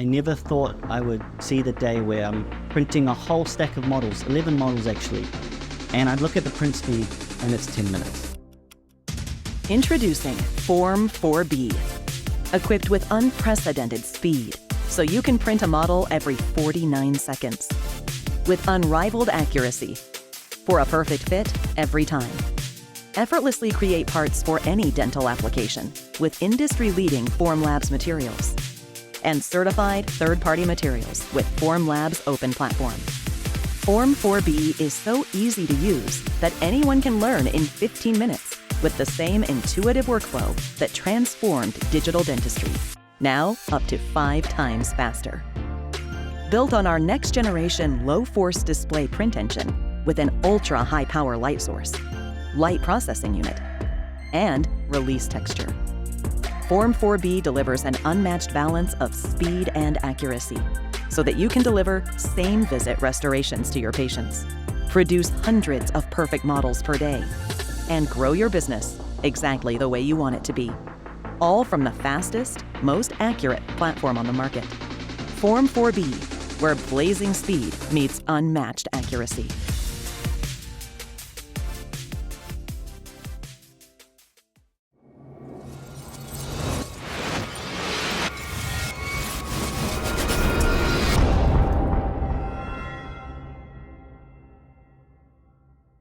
I never thought I would see the day where I'm printing a whole stack of models, 11 models actually, and I'd look at the print speed and it's 10 minutes. Introducing Form 4B, equipped with unprecedented speed, so you can print a model every 49 seconds. With unrivaled accuracy, for a perfect fit every time. Effortlessly create parts for any dental application with industry-leading Formlabs materials and certified third-party materials with Formlabs Open Platform. Form 4B is so easy to use that anyone can learn in 15 minutes with the same intuitive workflow that transformed digital dentistry, now up to 5 times faster. Built on our next-generation low-force display print engine with an ultra-high-power light source, light processing unit, and release texture. Form 4B delivers an unmatched balance of speed and accuracy so that you can deliver same-visit restorations to your patients, produce hundreds of perfect models per day, and grow your business exactly the way you want it to be. All from the fastest, most accurate platform on the market. Form 4B, where blazing speed meets unmatched accuracy.